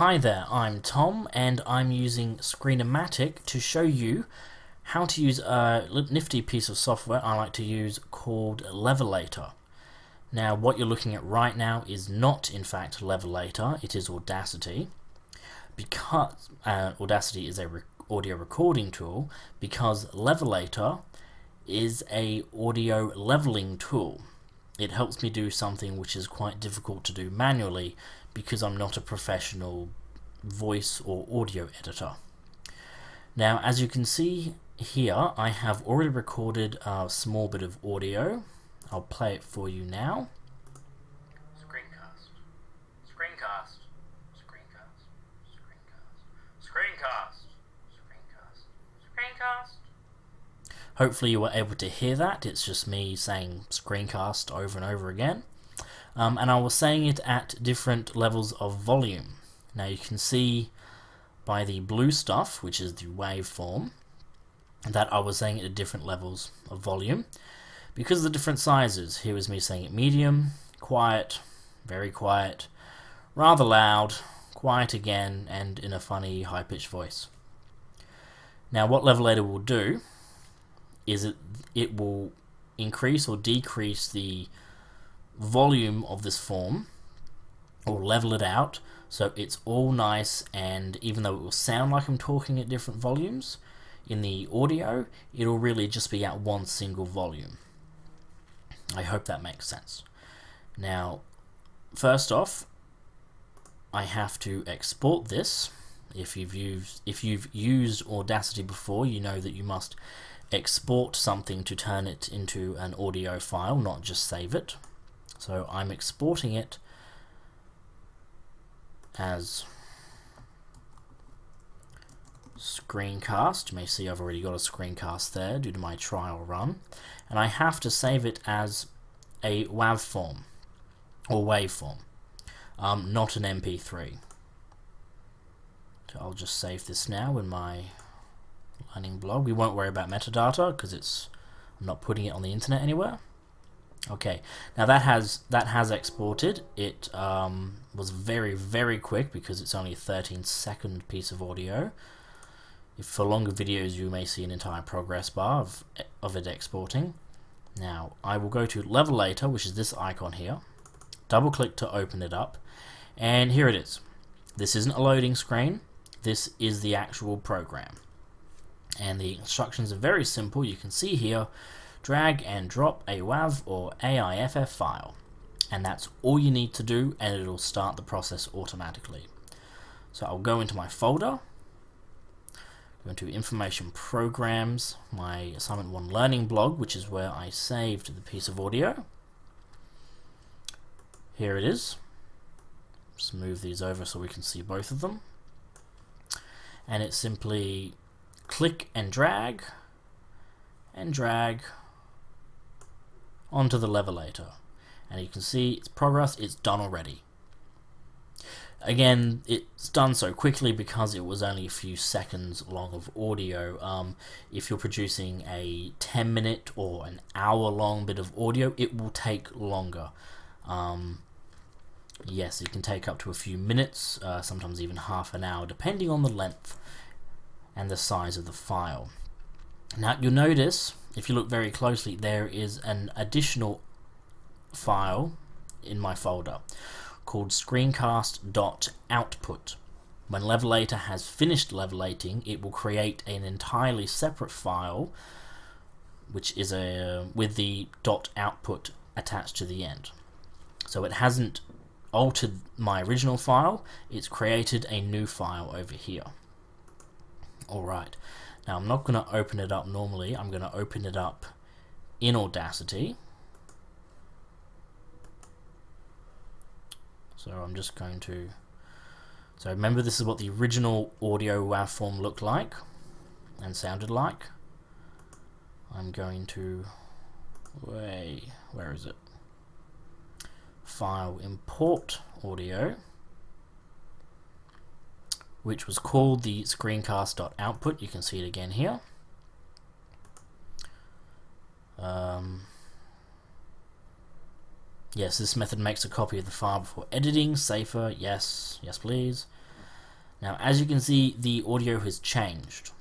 Hi there, I'm Tom and I'm using Screenomatic to show you how to use a nifty piece of software I like to use called Levelator. Now what you're looking at right now is not in fact Levelator, it is Audacity, because Audacity is a audio recording tool, because Levelator is a audio leveling tool. It helps me do something which is quite difficult to do manually because I'm not a professional voice or audio editor. Now, as you can see here, I have already recorded a small bit of audio. I'll play it for you now. Screencast. Screencast. Screencast. Screencast. Screencast. Screencast. Screencast. Hopefully you were able to hear that. It's just me saying screencast over and over again. And I was saying it at different levels of volume. Now you can see by the blue stuff, which is the waveform, that I was saying it at different levels of volume. Because of the different sizes, here is me saying it medium, quiet, very quiet, rather loud, quiet again, and in a funny high-pitched voice. Now what Levelator will do is it will increase or decrease the volume of this form, or level it out so it's all nice, and even though it will sound like I'm talking at different volumes in the audio, it'll really just be at one single volume. I hope that makes sense. Now first off, I have to export this. If you've used Audacity before, you know that you must export something to turn it into an audio file, not just save it. So I'm exporting it as screencast. You may see I've already got a screencast there due to my trial run, and I have to save it as a WAV form or waveform, not an MP3. So I'll just save this now in my learning blog. We won't worry about metadata because I'm not putting it on the internet anywhere. Okay, now that has exported. It was very quick because it's only a 13-second piece of audio. If for longer videos you may see an entire progress bar of it exporting. Now I will go to Levelator, which is this icon here, double click to open it up, and here it is. This isn't a loading screen, this is the actual program. And the instructions are very simple. You can see here, drag and drop a WAV or AIFF file, and that's all you need to do, and it'll start the process automatically. So I'll go into my folder, go into Information Programs, my Assignment 1 Learning blog, which is where I saved the piece of audio. Here it is. Just move these over so we can see both of them. And it's simply click and drag onto the Levelator, and you can see its progress. It's done already. Again, it's done so quickly because it was only a few seconds long of audio. If you're producing a 10-minute or an hour-long bit of audio, it will take longer. Yes, it can take up to a few minutes, sometimes even half an hour, depending on the length and the size of the file. Now you'll notice, if you look very closely, there is an additional file in my folder called screencast.output. When Levelator has finished levelating, it will create an entirely separate file which is with the .output attached to the end. So it hasn't altered my original file, it's created a new file over here. Alright, now I'm not going to open it up normally, I'm going to open it up in Audacity. So I'm just going to, so remember this is what the original audio WAV form looked like and sounded like. I'm going to, where is it? File import audio, which was called the screencast.output. You can see it again here. Yes, this method makes a copy of the file before editing. Safer, yes, yes please. Now, as you can see, the audio has changed.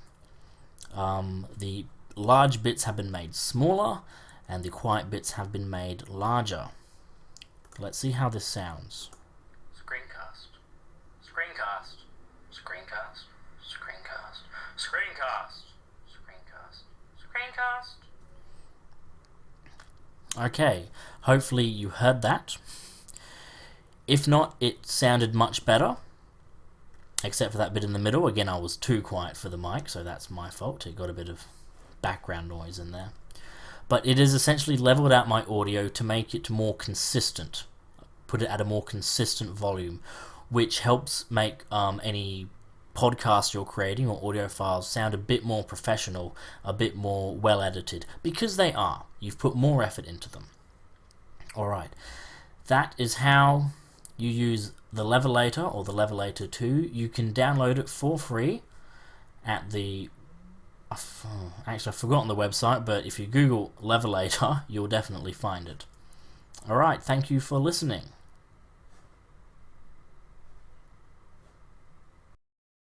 The large bits have been made smaller, and the quiet bits have been made larger. Let's see how this sounds. Screencast. Screencast. Screencast. Screencast. Screencast. Screencast. Screencast. Okay, hopefully you heard that. If not, it sounded much better, except for that bit in the middle. Again, I was too quiet for the mic, so that's my fault. It got a bit of background noise in there. But it has essentially leveled out my audio to make it more consistent, put it at a more consistent volume, which helps make any podcast you're creating or audio files sound a bit more professional, a bit more well edited, because they are. You've put more effort into them. Alright, that is how you use the Levelator or the Levelator 2. You can download it for free at the... Actually, I've forgotten the website, but if you Google Levelator, you'll definitely find it. Alright, thank you for listening.